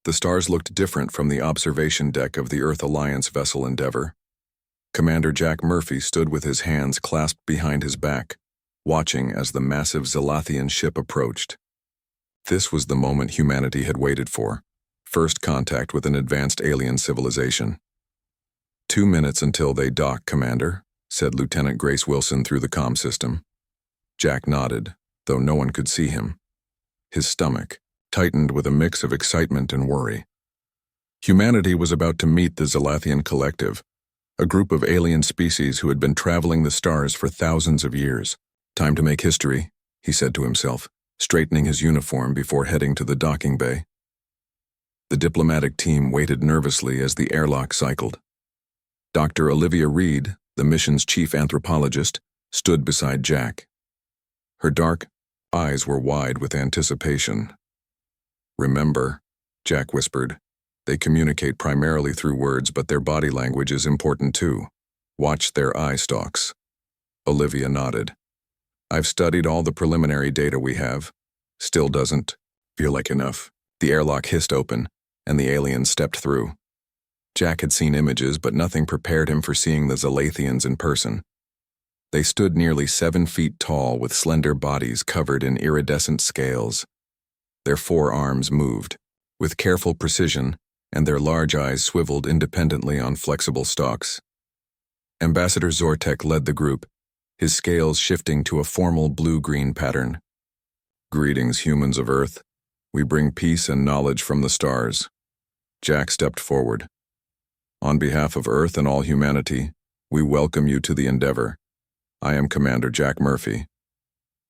The stars looked different from the observation deck of the Earth Alliance vessel Endeavour. Commander Jack Murphy stood with his hands clasped behind his back, watching as the massive Zalathian ship approached. This was the moment humanity had waited for. First contact with an advanced alien civilization. 2 minutes until they dock, Commander, said Lieutenant Grace Wilson through the comm system. Jack nodded, though no one could see him. His stomach tightened with a mix of excitement and worry. Humanity was about to meet the Zalathian Collective, a group of alien species who had been traveling the stars for thousands of years. Time to make history, he said to himself, straightening his uniform before heading to the docking bay. The diplomatic team waited nervously as the airlock cycled. Dr. Olivia Reed, the mission's chief anthropologist, stood beside Jack. Her dark eyes were wide with anticipation. "Remember," Jack whispered, "they communicate primarily through words, but their body language is important too. Watch their eye stalks." Olivia nodded. "I've studied all the preliminary data we have. Still doesn't feel like enough." The airlock hissed open, and the aliens stepped through. Jack had seen images, but nothing prepared him for seeing the Zalathians in person. They stood nearly 7 feet tall with slender bodies covered in iridescent scales. Their forearms moved, with careful precision, and their large eyes swiveled independently on flexible stalks. Ambassador Zortek led the group, his scales shifting to a formal blue-green pattern. "Greetings, humans of Earth. We bring peace and knowledge from the stars." Jack stepped forward. "On behalf of Earth and all humanity, we welcome you to the Endeavour. I am Commander Jack Murphy."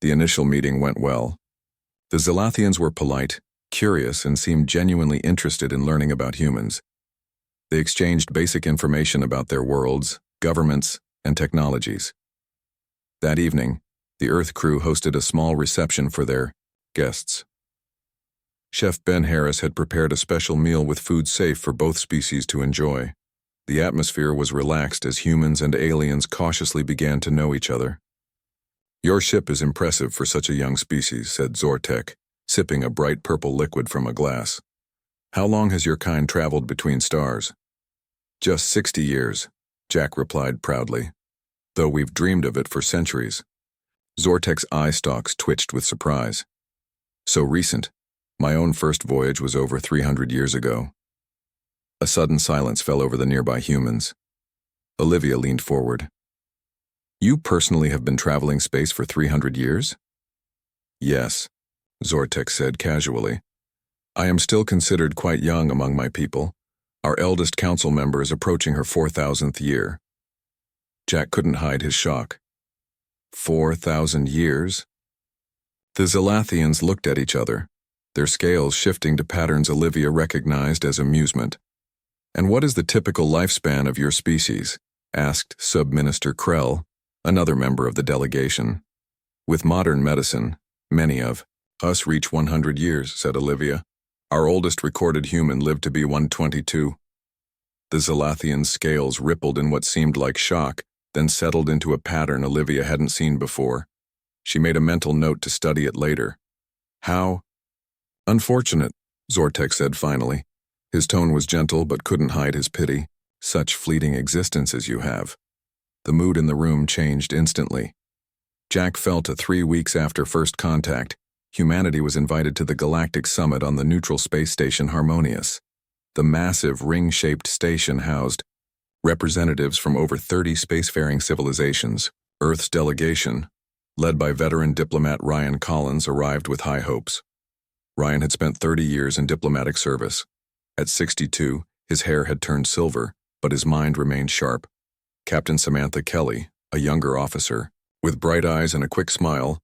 The initial meeting went well. The Zalathians were polite, curious, and seemed genuinely interested in learning about humans. They exchanged basic information about their worlds, governments, and technologies. That evening, the Earth crew hosted a small reception for their guests. Chef Ben Harris had prepared a special meal with food safe for both species to enjoy. The atmosphere was relaxed as humans and aliens cautiously began to know each other. "Your ship is impressive for such a young species," said Zortek, sipping a bright purple liquid from a glass. "How long has your kind traveled between stars?" "Just 60 years, Jack replied proudly, "though we've dreamed of it for centuries." Zortek's eye stalks twitched with surprise. "So recent. My own first voyage was over 300 years ago." A sudden silence fell over the nearby humans. Olivia leaned forward. "You personally have been traveling space for 300 years? "Yes," Zortek said casually. "I am still considered quite young among my people. Our eldest council member is approaching her 4,000th year." Jack couldn't hide his shock. 4,000 years? The Zalathians looked at each other, their scales shifting to patterns Olivia recognized as amusement. "And what is the typical lifespan of your species?" asked Sub-Minister Krell, another member of the delegation. "With modern medicine, many of us reach 100 years, said Olivia. "Our oldest recorded human lived to be 122. The Zalathian's scales rippled in what seemed like shock, then settled into a pattern Olivia hadn't seen before. She made a mental note to study it later. "How unfortunate," Zortek said finally. His tone was gentle but couldn't hide his pity. "Such fleeting existence as you have." The mood in the room changed instantly. Jack felt that 3 weeks after first contact, humanity was invited to the Galactic Summit on the neutral space station Harmonious. The massive ring-shaped station housed representatives from over 30 spacefaring civilizations. Earth's delegation, led by veteran diplomat Ryan Collins, arrived with high hopes. Ryan had spent 30 years in diplomatic service. At 62, his hair had turned silver, but his mind remained sharp. Captain Samantha Kelly, a younger officer, with bright eyes and a quick smile,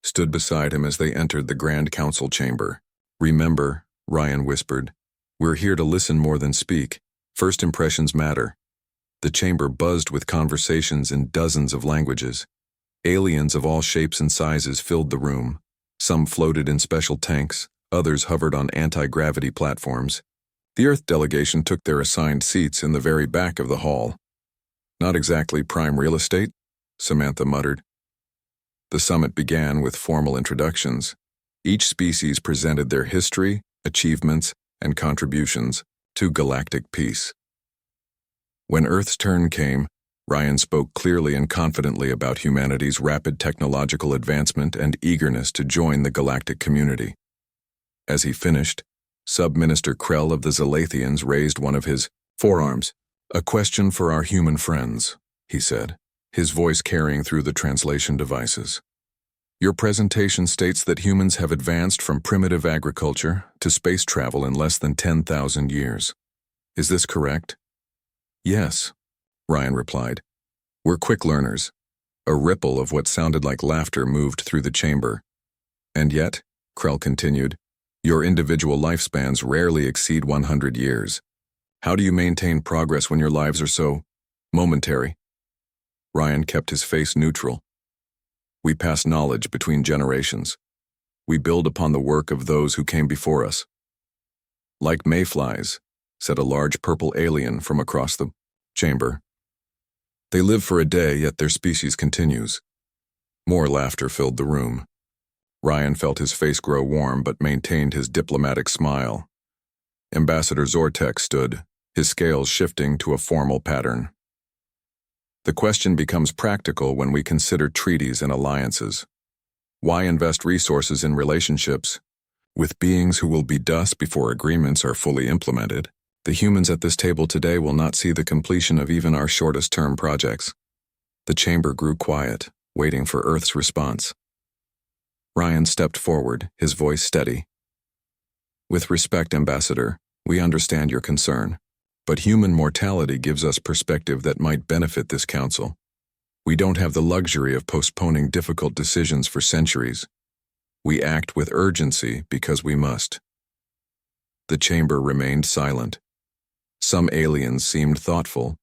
stood beside him as they entered the Grand Council chamber. "Remember," Ryan whispered, "we're here to listen more than speak. First impressions matter." The chamber buzzed with conversations in dozens of languages. Aliens of all shapes and sizes filled the room. Some floated in special tanks, others hovered on anti-gravity platforms. The Earth delegation took their assigned seats in the very back of the hall. "Not exactly prime real estate," Samantha muttered. The summit began with formal introductions. Each species presented their history, achievements, and contributions to galactic peace. When Earth's turn came, Ryan spoke clearly and confidently about humanity's rapid technological advancement and eagerness to join the galactic community. As he finished, Sub-Minister Krell of the Zalathians raised one of his forearms. "A question for our human friends," he said, his voice carrying through the translation devices. "Your presentation states that humans have advanced from primitive agriculture to space travel in less than 10,000 years. Is this correct?" "Yes," Ryan replied. "We're quick learners." A ripple of what sounded like laughter moved through the chamber. "And yet," Krell continued, "your individual lifespans rarely exceed 100 years. How do you maintain progress when your lives are so momentary?" Ryan kept his face neutral. "We pass knowledge between generations. We build upon the work of those who came before us." "Like mayflies," said a large purple alien from across the chamber. "They live for a day, yet their species continues." More laughter filled the room. Ryan felt his face grow warm but maintained his diplomatic smile. Ambassador Zortek stood, his scales shifting to a formal pattern. "The question becomes practical when we consider treaties and alliances. Why invest resources in relationships with beings who will be dust before agreements are fully implemented? The humans at this table today will not see the completion of even our shortest-term projects." The chamber grew quiet, waiting for Earth's response. Ryan stepped forward, his voice steady. "With respect, Ambassador, we understand your concern, but human mortality gives us perspective that might benefit this council. We don't have the luxury of postponing difficult decisions for centuries. We act with urgency because we must." The chamber remained silent. Some aliens seemed thoughtful,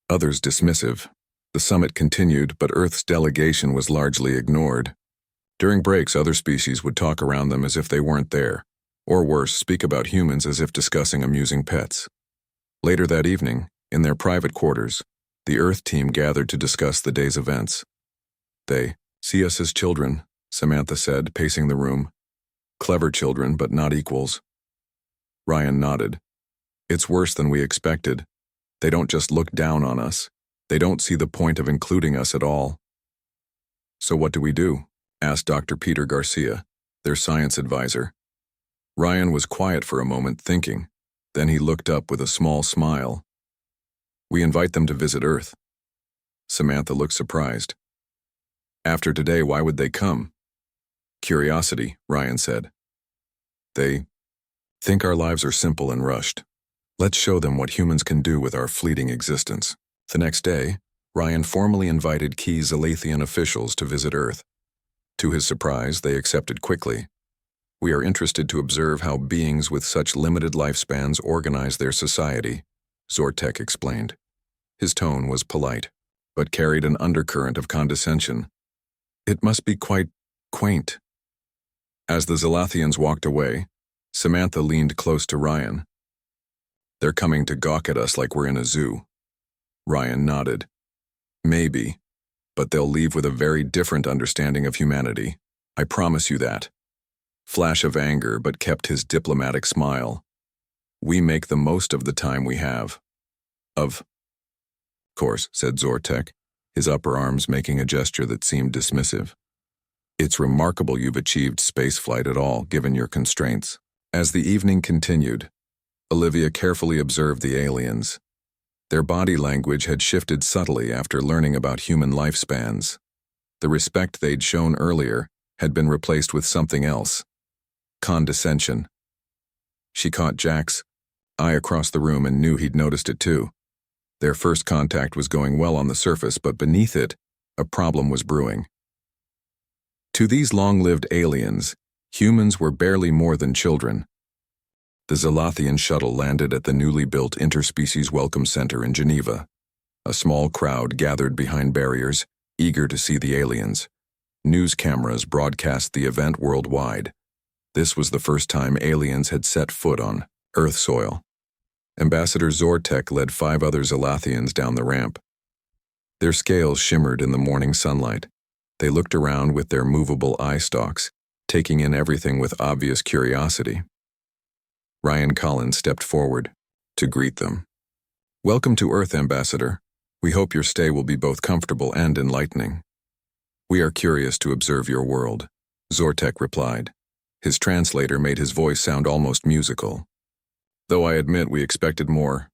others dismissive. The summit continued, but Earth's delegation was largely ignored. During breaks, other species would talk around them as if they weren't there, or worse, speak about humans as if discussing amusing pets. Later that evening, in their private quarters, the Earth team gathered to discuss the day's events. "They see us as children," Samantha said, pacing the room. "Clever children, but not equals." Ryan nodded. "It's worse than we expected. They don't just look down on us. They don't see the point of including us at all." "So what do we do?" asked Dr. Peter Garcia, their science advisor. Ryan was quiet for a moment, thinking. Then he looked up with a small smile. "We invite them to visit Earth." Samantha looked surprised. "After today, why would they come?" "Curiosity," Ryan said. "They think our lives are simple and rushed. Let's show them what humans can do with our fleeting existence." The next day, Ryan formally invited key Zalathian officials to visit Earth. To his surprise, they accepted quickly. "We are interested to observe how beings with such limited lifespans organize their society," Zortek explained. His tone was polite, but carried an undercurrent of condescension. "It must be quite quaint." As the Zalathians walked away, Samantha leaned close to Ryan. "They're coming to gawk at us like we're in a zoo." Ryan nodded. "Maybe, but they'll leave with a very different understanding of humanity. I promise you that." Flash of anger, but kept his diplomatic smile. "We make the most of the time we have." "Of course," said Zortek, his upper arms making a gesture that seemed dismissive. "It's remarkable you've achieved spaceflight at all, given your constraints." As the evening continued, Olivia carefully observed the aliens. Their body language had shifted subtly after learning about human lifespans. The respect they'd shown earlier had been replaced with something else. Condescension. She caught Jack's eye across the room and knew he'd noticed it too. Their first contact was going well on the surface, but beneath it, a problem was brewing. To these long-lived aliens, humans were barely more than children. The Zalathian shuttle landed at the newly built Interspecies Welcome Center in Geneva. A small crowd gathered behind barriers, eager to see the aliens. News cameras broadcast the event worldwide. This was the first time aliens had set foot on Earth soil. Ambassador Zortek led 5 other Zalathians down the ramp. Their scales shimmered in the morning sunlight. They looked around with their movable eye stalks, taking in everything with obvious curiosity. Ryan Collins stepped forward to greet them. Welcome to Earth, Ambassador. We hope your stay will be both comfortable and enlightening. We are curious to observe your world, Zortek replied. His translator made his voice sound almost musical. Though I admit we expected more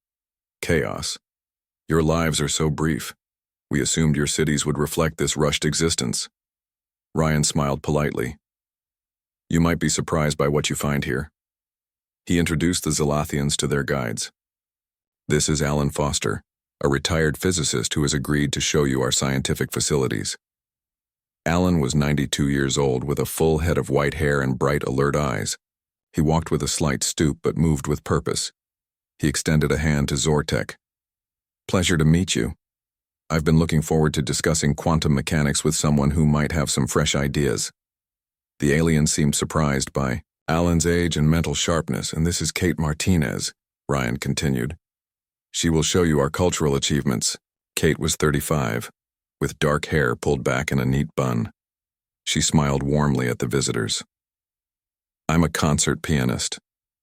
chaos. Your lives are so brief. We assumed your cities would reflect this rushed existence. Ryan smiled politely. You might be surprised by what you find here. He introduced the Zelathians to their guides. This is Alan Foster, a retired physicist who has agreed to show you our scientific facilities. Alan was 92 years old with a full head of white hair and bright, alert eyes. He walked with a slight stoop but moved with purpose. He extended a hand to Zortek. Pleasure to meet you. I've been looking forward to discussing quantum mechanics with someone who might have some fresh ideas. The alien seemed surprised by Alan's age and mental sharpness, and this is Kate Martinez, Ryan continued. She will show you our cultural achievements. Kate was 35, with dark hair pulled back in a neat bun. She smiled warmly at the visitors. I'm a concert pianist.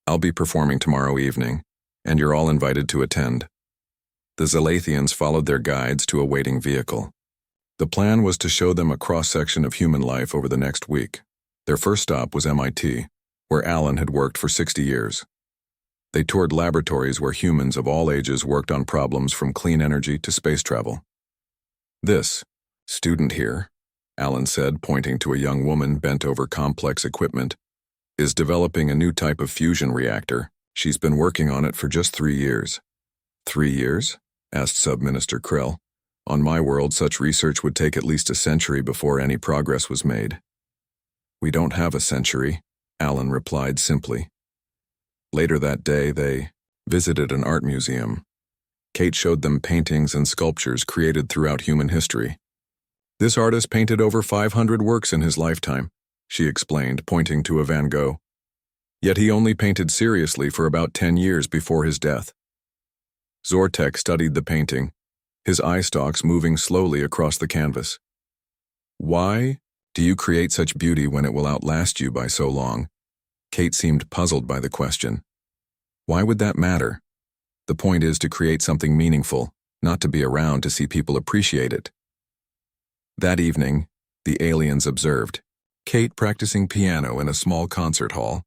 I'll be performing tomorrow evening, and you're all invited to attend. The Zelathians followed their guides to a waiting vehicle. The plan was to show them a cross-section of human life over the next week. Their first stop was MIT, where Alan had worked for 60 years. They toured laboratories where humans of all ages worked on problems from clean energy to space travel. This student here, Alan said, pointing to a young woman bent over complex equipment, is developing a new type of fusion reactor. She's been working on it for just 3 years. 3 years? Asked Sub-Minister Krell. On my world, such research would take at least a century before any progress was made. We don't have a century, Alan replied simply. Later that day, they visited an art museum. Kate showed them paintings and sculptures created throughout human history. This artist painted over 500 works in his lifetime, she explained, pointing to a Van Gogh. Yet he only painted seriously for about 10 years before his death. Zortek studied the painting, his eye stalks moving slowly across the canvas. Why do you create such beauty when it will outlast you by so long? Kate seemed puzzled by the question. Why would that matter? The point is to create something meaningful, not to be around to see people appreciate it. That evening, the aliens observed Kate practicing piano in a small concert hall.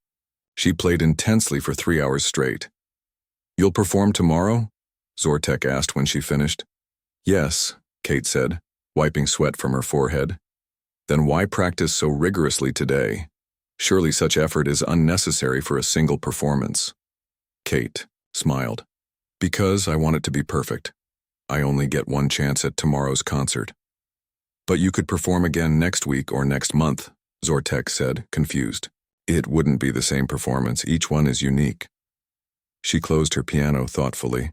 She played intensely for 3 hours straight. You'll perform tomorrow? Zortek asked when she finished. Yes, Kate said, wiping sweat from her forehead. Then why practice so rigorously today? Surely such effort is unnecessary for a single performance. Kate smiled. Because I want it to be perfect. I only get one chance at tomorrow's concert. But you could perform again next week or next month, Zortek said, confused. It wouldn't be the same performance. Each one is unique. She closed her piano thoughtfully.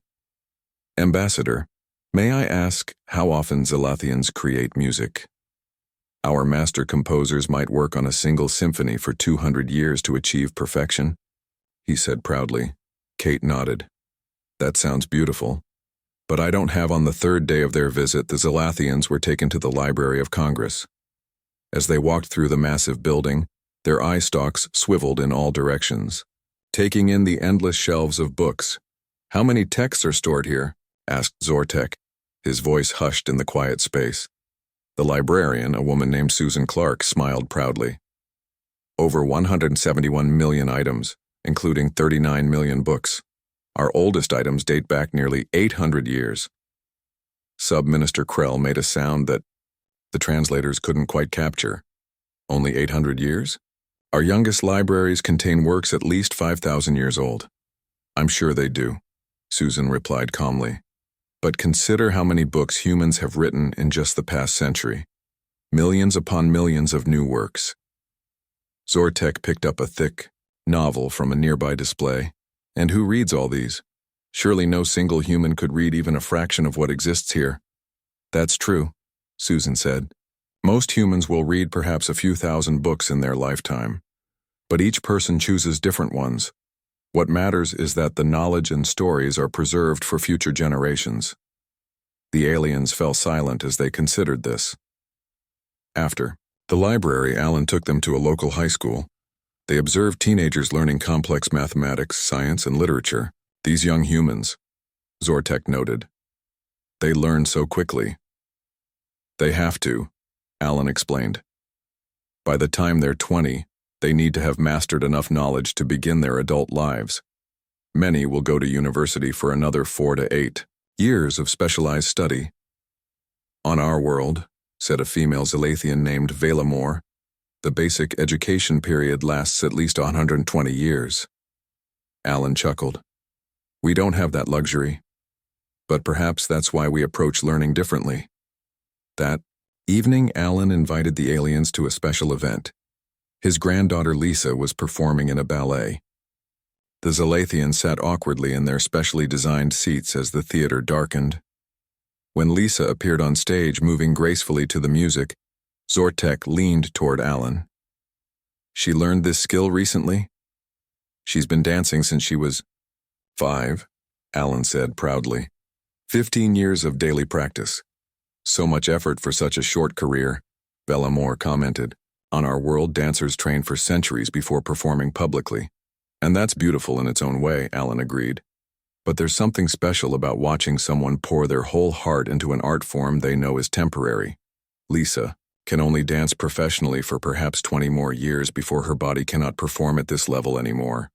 Ambassador, may I ask how often Zelathians create music? Our master composers might work on a single symphony for 200 years to achieve perfection, he said proudly. Kate nodded. That sounds beautiful. But I don't have. On the third day of their visit, the Zelathians were taken to the Library of Congress. As they walked through the massive building, their eye stalks swiveled in all directions, taking in the endless shelves of books. How many texts are stored here? Asked Zortek, his voice hushed in the quiet space. The librarian, a woman named Susan Clark, smiled proudly. Over 171 million items, including 39 million books. Our oldest items date back nearly 800 years. Sub-Minister Krell made a sound that the translators couldn't quite capture. Only 800 years? Our youngest libraries contain works at least 5,000 years old. I'm sure they do, Susan replied calmly. But consider how many books humans have written in just the past century. Millions upon millions of new works. Zortek picked up a thick novel from a nearby display. And who reads all these? Surely no single human could read even a fraction of what exists here. That's true, Susan said. Most humans will read perhaps a few thousand books in their lifetime. But each person chooses different ones. What matters is that the knowledge and stories are preserved for future generations. The aliens fell silent as they considered this. After the library, Alan took them to a local high school. They observed teenagers learning complex mathematics, science, and literature. These young humans, Zortek noted. They learn so quickly. They have to, Alan explained. By the time they're 20, they need to have mastered enough knowledge to begin their adult lives. Many will go to university for another 4 to 8 years of specialized study. On our world, said a female Zalathian named Valamore, the basic education period lasts at least 120 years. Alan chuckled. We don't have that luxury. But perhaps that's why we approach learning differently. That evening, Alan invited the aliens to a special event. His granddaughter Lisa was performing in a ballet. The Zalathians sat awkwardly in their specially designed seats as the theater darkened. When Lisa appeared on stage moving gracefully to the music, Zortek leaned toward Alan. She learned this skill recently? She's been dancing since she was 5, Alan said proudly. 15 years of daily practice. So much effort for such a short career, Bellamore commented. On our world, dancers train for centuries before performing publicly. And that's beautiful in its own way, Alan agreed. But there's something special about watching someone pour their whole heart into an art form they know is temporary. Lisa can only dance professionally for perhaps 20 more years before her body cannot perform at this level anymore.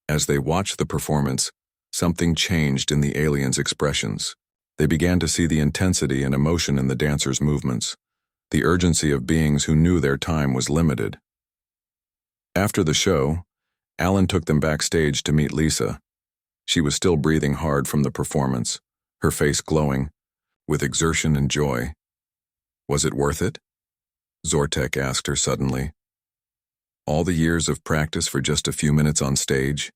As they watched the performance, something changed in the aliens' expressions. They began to see the intensity and emotion in the dancers' movements, the urgency of beings who knew their time was limited. After the show, Alan took them backstage to meet Lisa. She was still breathing hard from the performance, her face glowing with exertion and joy. Was it worth it? Zortek asked her suddenly. All the years of practice for just a few minutes on stage?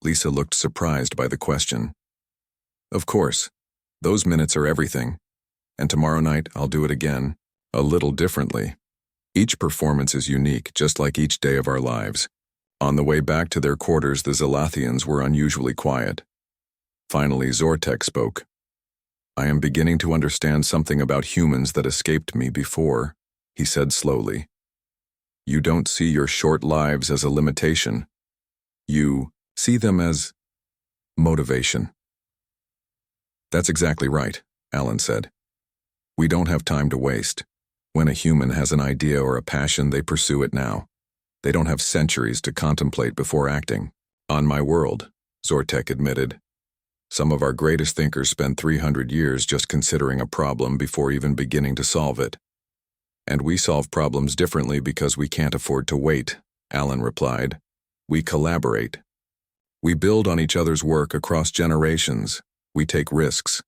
Lisa looked surprised by the question. Of course. Those minutes are everything. And tomorrow night I'll do it again, a little differently. Each performance is unique, just like each day of our lives. On the way back to their quarters, the Zalathians were unusually quiet. Finally, Zortek spoke. I am beginning to understand something about humans that escaped me before, he said slowly. You don't see your short lives as a limitation. You see them as motivation. That's exactly right, Alan said. We don't have time to waste. When a human has an idea or a passion, they pursue it now. They don't have centuries to contemplate before acting. On my world, Zortek admitted. Some of our greatest thinkers spend 300 years just considering a problem before even beginning to solve it. And we solve problems differently because we can't afford to wait, Alan replied. We collaborate. We build on each other's work across generations. We take risks.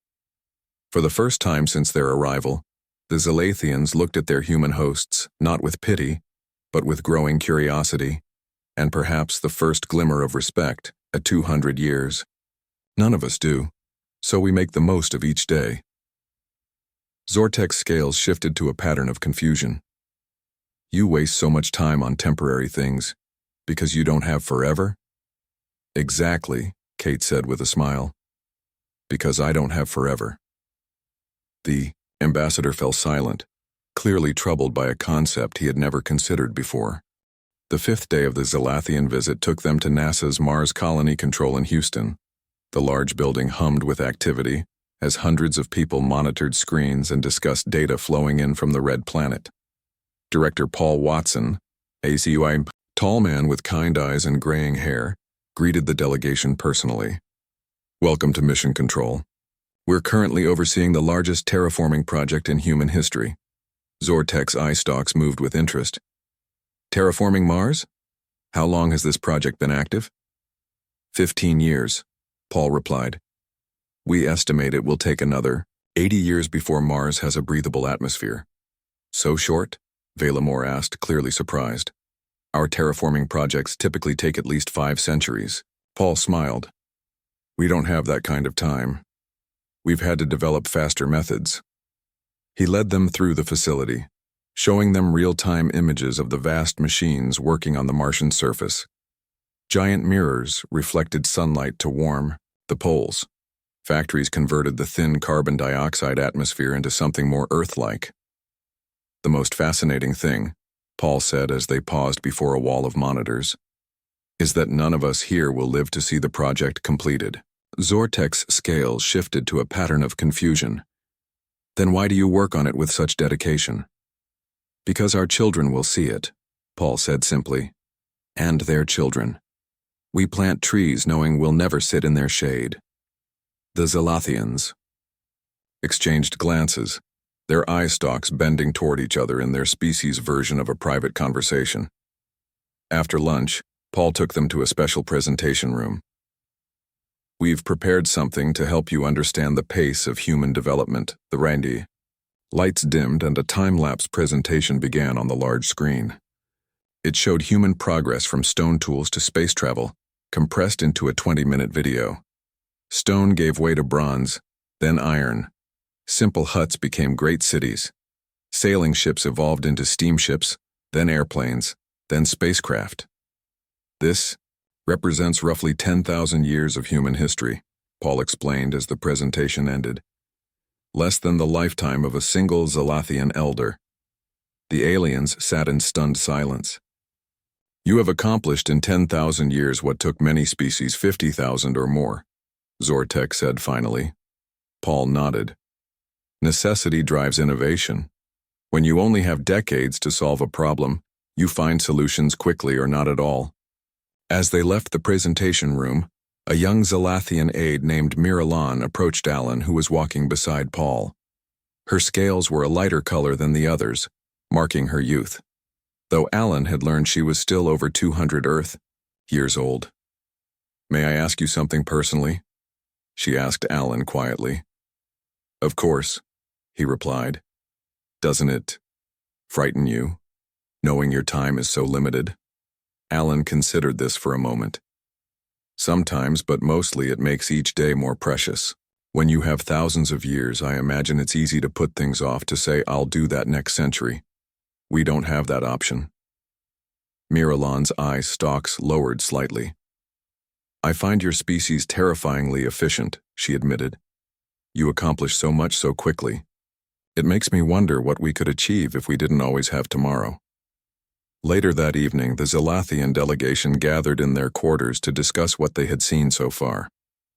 For the first time since their arrival, the Zalathians looked at their human hosts, not with pity, but with growing curiosity, and perhaps the first glimmer of respect at 200 years. None of us do, so we make the most of each day. Zortek's scales shifted to a pattern of confusion. You waste so much time on temporary things because you don't have forever? Exactly, Kate said with a smile. Because I don't have forever. The ambassador fell silent, clearly troubled by a concept he had never considered before. The 5th day of the Zalathian visit took them to NASA's Mars Colony Control in Houston. The large building hummed with activity as hundreds of people monitored screens and discussed data flowing in from the red planet. Director Paul Watson, a tall man with kind eyes and graying hair, greeted the delegation personally. Welcome to Mission Control. We're currently overseeing the largest terraforming project in human history. Zortek's eye stalks moved with interest. Terraforming Mars? How long has this project been active? 15 years, Paul replied. We estimate it will take another 80 years before Mars has a breathable atmosphere. So short? Valamore asked, clearly surprised. Our terraforming projects typically take at least 5 centuries. Paul smiled. We don't have that kind of time. We've had to develop faster methods. He led them through the facility, showing them real-time images of the vast machines working on the Martian surface. Giant mirrors reflected sunlight to warm the poles. Factories converted the thin carbon dioxide atmosphere into something more Earth-like. The most fascinating thing, Paul said as they paused before a wall of monitors, is that none of us here will live to see the project completed. Zortek's scales shifted to a pattern of confusion. Then why do you work on it with such dedication? Because our children will see it, Paul said simply. And their children. We plant trees knowing we'll never sit in their shade. The Zalathians exchanged glances, their eye stalks bending toward each other in their species' version of a private conversation. After lunch, Paul took them to a special presentation room. We've prepared something to help you understand the pace of human development, the Randi. Lights dimmed and a time-lapse presentation began on the large screen. It showed human progress from stone tools to space travel, compressed into a 20-minute video. Stone gave way to bronze, then iron. Simple huts became great cities. Sailing ships evolved into steamships, then airplanes, then spacecraft. This represents roughly 10,000 years of human history, Paul explained as the presentation ended. Less than the lifetime of a single Zalathian elder. The aliens sat in stunned silence. You have accomplished in 10,000 years what took many species 50,000 or more, Zortek said finally. Paul nodded. Necessity drives innovation. When you only have decades to solve a problem, you find solutions quickly or not at all. As they left the presentation room, a young Zalathian aide named Miralan approached Alan, who was walking beside Paul. Her scales were a lighter color than the others, marking her youth, though Alan had learned she was still over 200 Earth years old. May I ask you something personally? She asked Alan quietly. Of course, he replied. Doesn't it frighten you, knowing your time is so limited? Alan considered this for a moment. Sometimes, but mostly, it makes each day more precious. When you have thousands of years, I imagine it's easy to put things off, to say, I'll do that next century. We don't have that option. Miralan's eye stalks lowered slightly. I find your species terrifyingly efficient, she admitted. You accomplish so much so quickly. It makes me wonder what we could achieve if we didn't always have tomorrow. Later that evening, the Zalathian delegation gathered in their quarters to discuss what they had seen so far.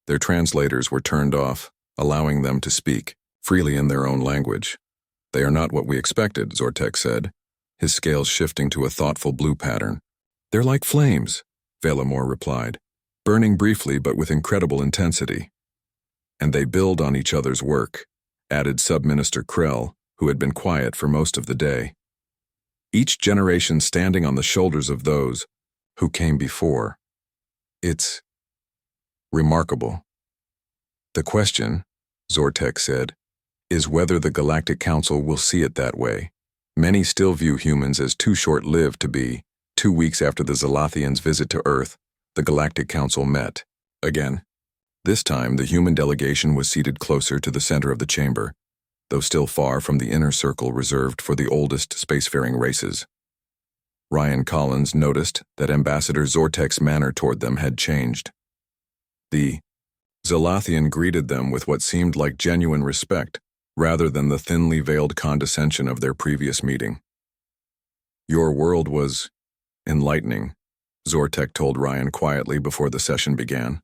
Their translators were turned off, allowing them to speak freely in their own language. They are not what we expected, Zortek said, his scales shifting to a thoughtful blue pattern. They're like flames, Velamor replied, burning briefly but with incredible intensity. And they build on each other's work, added Sub-Minister Krell, who had been quiet for most of the day. Each generation standing on the shoulders of those who came before. It's remarkable. The question, Zortek said, is whether the Galactic Council will see it that way. Many still view humans as too short-lived to be. 2 weeks after the Zalathians' visit to Earth, the Galactic Council met. Again. This time, the human delegation was seated closer to the center of the chamber, though still far from the inner circle reserved for the oldest spacefaring races. Ryan Collins noticed that Ambassador Zortek's manner toward them had changed. The Zalathian greeted them with what seemed like genuine respect, rather than the thinly veiled condescension of their previous meeting. Your world was enlightening, Zortek told Ryan quietly before the session began.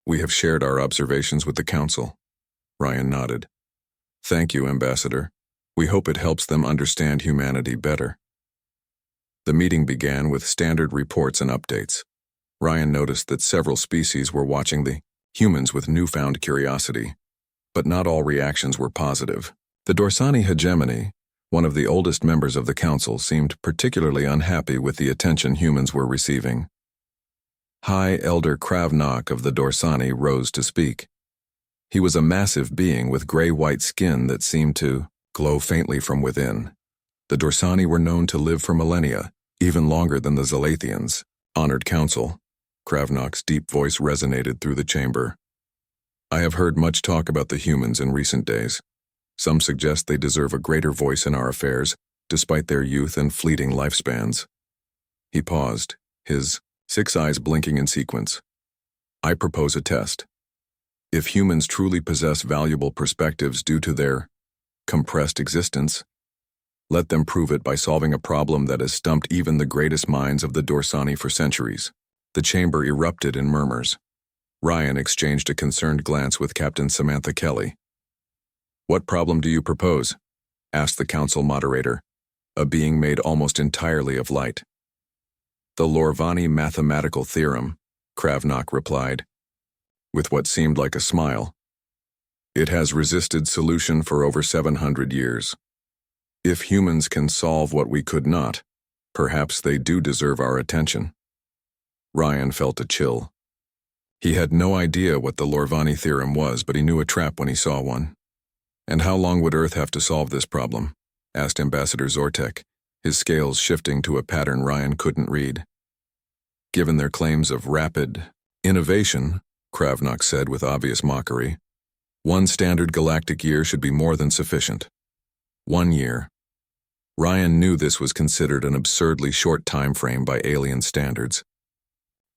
We have shared our observations with the Council. Ryan nodded. Thank you, Ambassador. We hope it helps them understand humanity better. The meeting began with standard reports and updates. Ryan noticed that several species were watching the humans with newfound curiosity, but not all reactions were positive. The Dorsani hegemony, one of the oldest members of the Council, seemed particularly unhappy with the attention humans were receiving. High Elder Kravnak of the Dorsani rose to speak. He was a massive being with gray-white skin that seemed to glow faintly from within. The Dorsani were known to live for millennia, even longer than the Zalathians. Honored Council, Kravnak's deep voice resonated through the chamber. I have heard much talk about the humans in recent days. Some suggest they deserve a greater voice in our affairs, despite their youth and fleeting lifespans. He paused, his 6 eyes blinking in sequence. I propose a test. If humans truly possess valuable perspectives due to their compressed existence, Let them prove it by solving a problem that has stumped even the greatest minds of the Dorsani for centuries. The chamber erupted in murmurs. Ryan exchanged a concerned glance with Captain Samantha Kelly. "What problem do you propose?" asked the council moderator, a being made almost entirely of light. "The Lorvani mathematical theorem," Kravnak replied, with what seemed like a smile. "It has resisted solution for over 700 years. If humans can solve what we could not, perhaps they do deserve our attention." Ryan felt a chill. He had no idea what the Lorvani theorem was, but he knew a trap when he saw one. "And how long would Earth have to solve this problem?" asked Ambassador Zortek, his scales shifting to a pattern Ryan couldn't read. "Given their claims of rapid innovation," Kravnak said with obvious mockery, "one standard galactic year should be more than sufficient." 1 year. Ryan knew this was considered an absurdly short time frame by alien standards.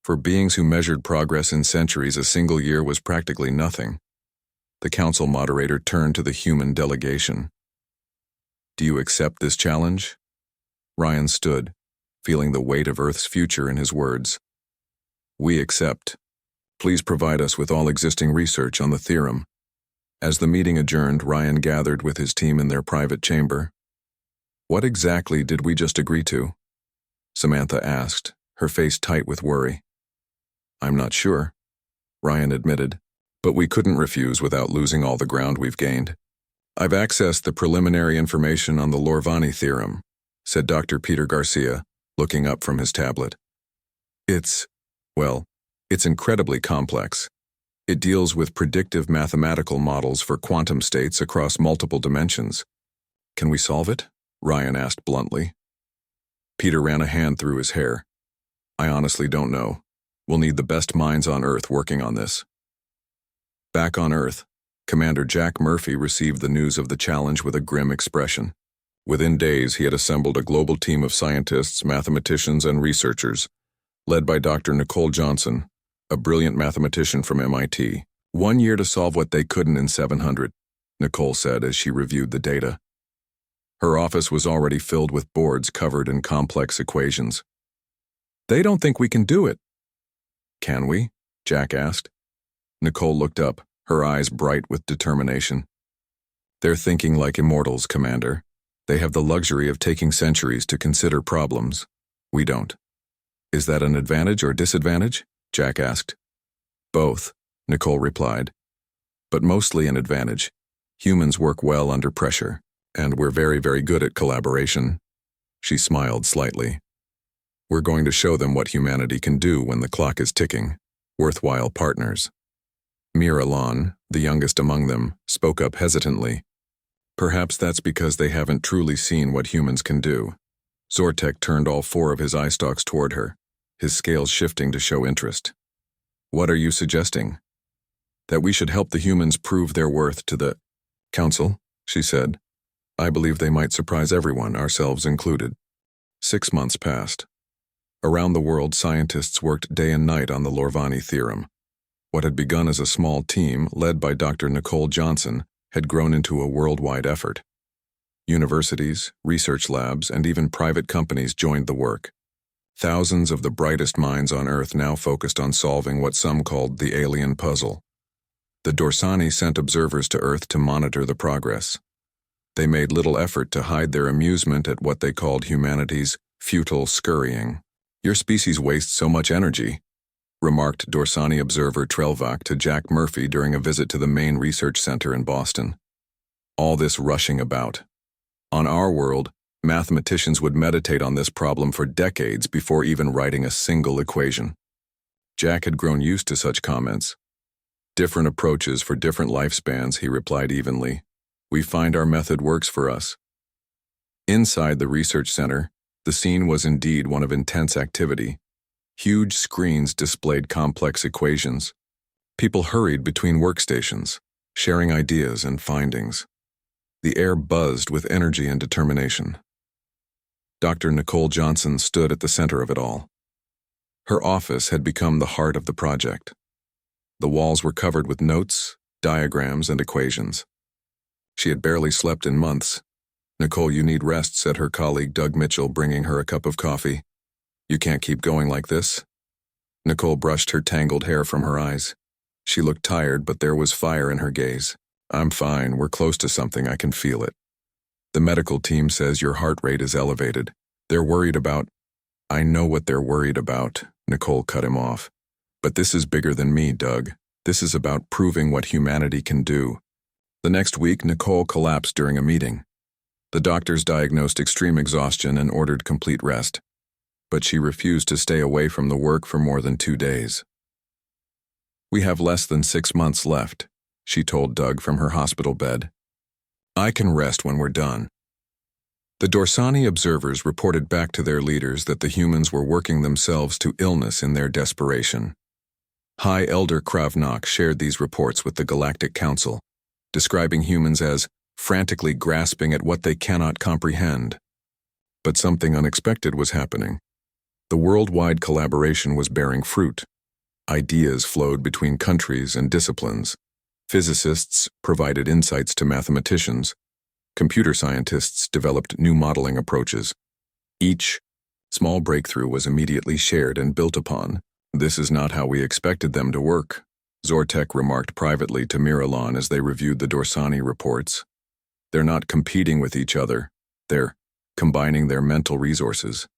For beings who measured progress in centuries, a single year was practically nothing. The council moderator turned to the human delegation. "Do you accept this challenge?" Ryan stood, feeling the weight of Earth's future in his words. "We accept. Please provide us with all existing research on the theorem." As the meeting adjourned, Ryan gathered with his team in their private chamber. "What exactly did we just agree to?" Samantha asked, her face tight with worry. "I'm not sure," Ryan admitted, "but we couldn't refuse without losing all the ground we've gained." "I've accessed the preliminary information on the Lorvani theorem," said Dr. Peter Garcia, looking up from his tablet. It's incredibly complex. It deals with predictive mathematical models for quantum states across multiple dimensions." "Can we solve it?" Ryan asked bluntly. Peter ran a hand through his hair. "I honestly don't know. We'll need the best minds on Earth working on this." Back on Earth, Commander Jack Murphy received the news of the challenge with a grim expression. Within days, he had assembled a global team of scientists, mathematicians, and researchers, led by Dr. Nicole Johnson, a brilliant mathematician from MIT. 1 year to solve what they couldn't in 700, Nicole said as she reviewed the data. Her office was already filled with boards covered in complex equations. "They don't think we can do it." "Can we?" Jack asked. Nicole looked up, her eyes bright with determination. "They're thinking like immortals, Commander. They have the luxury of taking centuries to consider problems. We don't." "Is that an advantage or disadvantage?" Jack asked. "Both," Nicole replied. "But mostly an advantage. Humans work well under pressure, and we're very, very good at collaboration." She smiled slightly. "We're going to show them what humanity can do when the clock is ticking. Worthwhile partners." Mir Alan, the youngest among them, spoke up hesitantly. "Perhaps that's because they haven't truly seen what humans can do." Zortek turned all 4 of his eye stalks toward her, his scales shifting to show interest. "What are you suggesting?" "That we should help the humans prove their worth to the council," she said. "I believe they might surprise everyone, ourselves included." 6 months passed. Around the world, scientists worked day and night on the Lorvani theorem. What had begun as a small team, led by Dr. Nicole Johnson, had grown into a worldwide effort. Universities, research labs, and even private companies joined the work. Thousands of the brightest minds on Earth now focused on solving what some called the alien puzzle. The Dorsani sent observers to Earth to monitor the progress. They made little effort to hide their amusement at what they called humanity's futile scurrying. "Your species wastes so much energy," remarked Dorsani observer Trelvak to Jack Murphy during a visit to the main research center in Boston. "All this rushing about. On our world, mathematicians would meditate on this problem for decades before even writing a single equation." Jack had grown used to such comments. "Different approaches for different lifespans," he replied evenly. "We find our method works for us." Inside the research center, the scene was indeed one of intense activity. Huge screens displayed complex equations. People hurried between workstations, sharing ideas and findings. The air buzzed with energy and determination. Dr. Nicole Johnson stood at the center of it all. Her office had become the heart of the project. The walls were covered with notes, diagrams, and equations. She had barely slept in months, "Nicole, you need rest," said her colleague Doug Mitchell, bringing her a cup of coffee. "You can't keep going like this." Nicole brushed her tangled hair from her eyes. She looked tired, but there was fire in her gaze. "I'm fine. We're close to something. I can feel it. The medical team says your heart rate is elevated. They're worried about—" "I know what they're worried about," Nicole cut him off. "But this is bigger than me, Doug. This is about proving what humanity can do." The next week, Nicole collapsed during a meeting. The doctors diagnosed extreme exhaustion and ordered complete rest, but she refused to stay away from the work for more than 2 days. "We have less than 6 months left," she told Doug from her hospital bed. "I can rest when we're done." The Dorsani observers reported back to their leaders that the humans were working themselves to illness in their desperation. High Elder Kravnak shared these reports with the Galactic Council, describing humans as frantically grasping at what they cannot comprehend. But something unexpected was happening. The worldwide collaboration was bearing fruit. Ideas flowed between countries and disciplines. Physicists provided insights to mathematicians. Computer scientists developed new modeling approaches. Each small breakthrough was immediately shared and built upon. "This is not how we expected them to work," Zortek remarked privately to Miralon as they reviewed the Dorsani reports. "They're not competing with each other. They're combining their mental resources."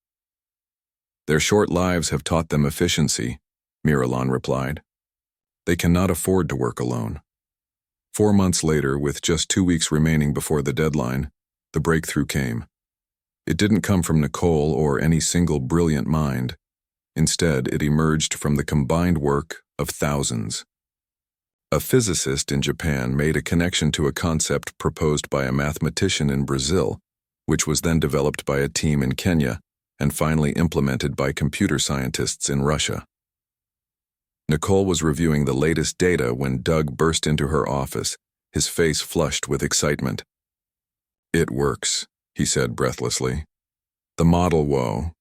"Their short lives have taught them efficiency," Miralon replied. "They cannot afford to work alone." 4 months later, with just 2 weeks remaining before the deadline, the breakthrough came. It didn't come from Nicole or any single brilliant mind. Instead, it emerged from the combined work of thousands. A physicist in Japan made a connection to a concept proposed by a mathematician in Brazil, which was then developed by a team in Kenya and finally implemented by computer scientists in Russia. Nicole was reviewing the latest data when Doug burst into her office, his face flushed with excitement. "It works," he said breathlessly. "The model woe."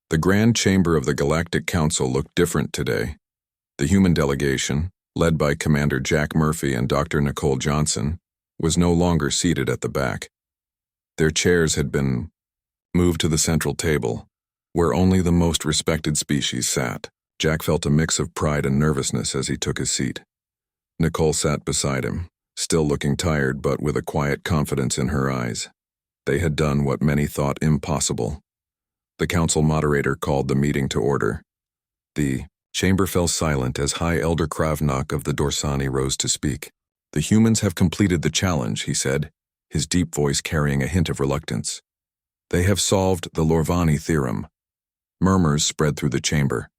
The Grand Chamber of the Galactic Council looked different today. The human delegation, led by Commander Jack Murphy and Dr. Nicole Johnson, was no longer seated at the back. Their chairs had been moved to the central table, where only the most respected species sat. Jack felt a mix of pride and nervousness as he took his seat. Nicole sat beside him, still looking tired but with a quiet confidence in her eyes. They had done what many thought impossible. The council moderator called the meeting to order. The chamber fell silent as High Elder Kravnak of the Dorsani rose to speak. "The humans have completed the challenge," he said, his deep voice carrying a hint of reluctance. "They have solved the Lorvani theorem." Murmurs spread through the chamber.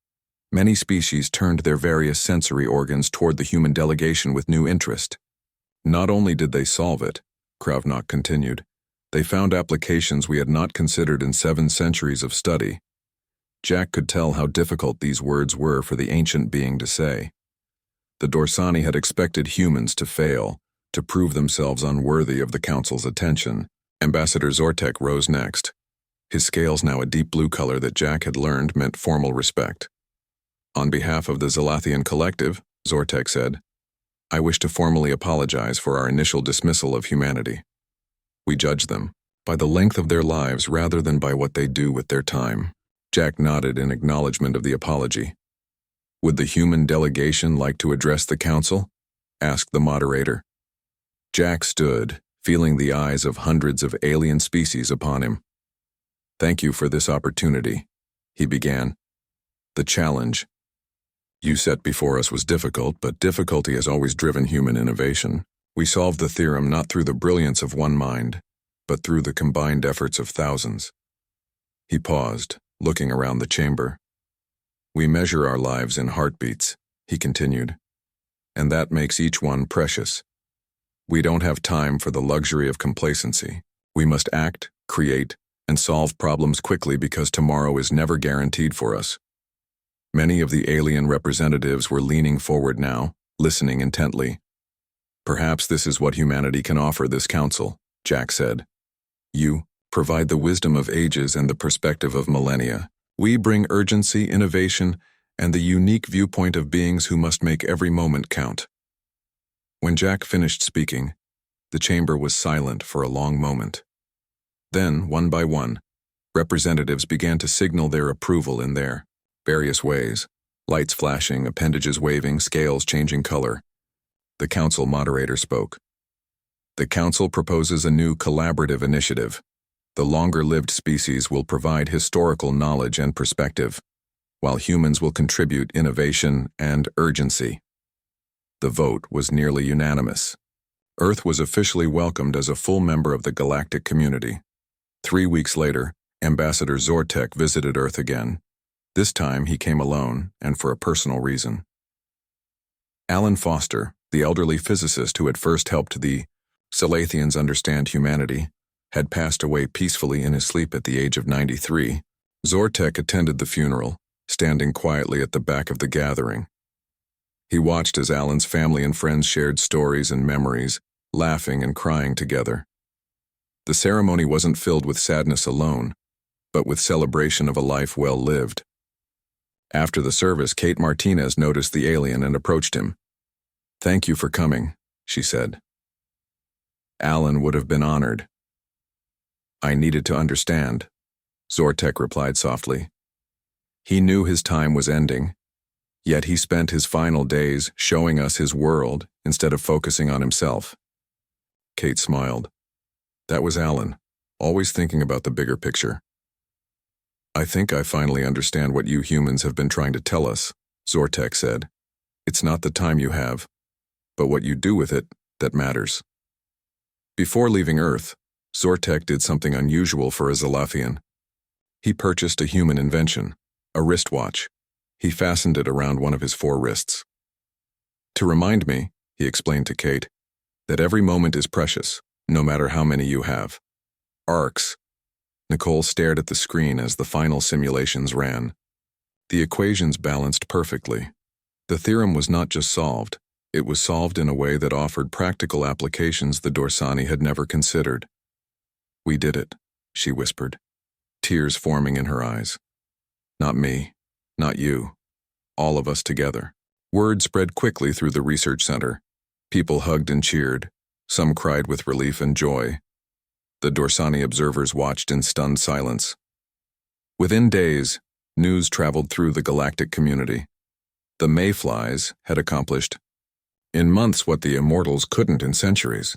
Many species turned their various sensory organs toward the human delegation with new interest. "Not only did they solve it," Kravnak continued, "they found applications we had not considered in 7 centuries of study." Jack could tell how difficult these words were for the ancient being to say. The Dorsani had expected humans to fail, to prove themselves unworthy of the council's attention. Ambassador Zortek rose next, his scales now a deep blue color that Jack had learned meant formal respect. "On behalf of the Zelathian Collective," Zortek said, "I wish to formally apologize for our initial dismissal of humanity. We judge them by the length of their lives rather than by what they do with their time." Jack nodded in acknowledgement of the apology. "Would the human delegation like to address the council?" asked the moderator. Jack stood, feeling the eyes of hundreds of alien species upon him. "Thank you for this opportunity," he began. "The challenge you set before us was difficult, but difficulty has always driven human innovation. We solved the theorem not through the brilliance of one mind, but through the combined efforts of thousands." He paused, looking around the chamber. "We measure our lives in heartbeats," he continued, "and that makes each one precious. We don't have time for the luxury of complacency. We must act, create, and solve problems quickly because tomorrow is never guaranteed for us." Many of the alien representatives were leaning forward now, listening intently. "Perhaps this is what humanity can offer this council," Jack said. "You provide the wisdom of ages and the perspective of millennia. We bring urgency, innovation, and the unique viewpoint of beings who must make every moment count." When Jack finished speaking, the chamber was silent for a long moment. Then, one by one, representatives began to signal their approval in their various ways, lights flashing, appendages waving, scales changing color. The council moderator spoke. The council proposes a new collaborative initiative. The longer-lived species will provide historical knowledge and perspective, while humans will contribute innovation and urgency. The vote was nearly unanimous. Earth was officially welcomed as a full member of the galactic community. 3 weeks later, Ambassador Zortek visited Earth again. This time he came alone, and for a personal reason. Alan Foster, the elderly physicist who had first helped the Salathians understand humanity, had passed away peacefully in his sleep at the age of 93. Zortek attended the funeral, standing quietly at the back of the gathering. He watched as Alan's family and friends shared stories and memories, laughing and crying together. The ceremony wasn't filled with sadness alone, but with celebration of a life well lived. After the service, Kate Martinez noticed the alien and approached him. "Thank you for coming," she said. Alan would have been honored. "I needed to understand," Zortek replied softly. He knew his time was ending, yet he spent his final days showing us his world instead of focusing on himself. Kate smiled. That was Alan, always thinking about the bigger picture. "I think I finally understand what you humans have been trying to tell us," Zortek said. "It's not the time you have, but what you do with it that matters." Before leaving Earth, Zortek did something unusual for a Zalathian. He purchased a human invention, a wristwatch. He fastened it around one of his 4 wrists. "To remind me," he explained to Kate, "that every moment is precious, no matter how many you have. Arcs." Nicole stared at the screen as the final simulations ran. The equations balanced perfectly. The theorem was not just solved, it was solved in a way that offered practical applications the Dorsani had never considered. "We did it," she whispered, tears forming in her eyes. "Not me, not you, all of us together." Word spread quickly through the research center. People hugged and cheered. Some cried with relief and joy. The Dorsani observers watched in stunned silence. Within days, news traveled through the galactic community. The Mayflies had accomplished in months what the Immortals couldn't in centuries.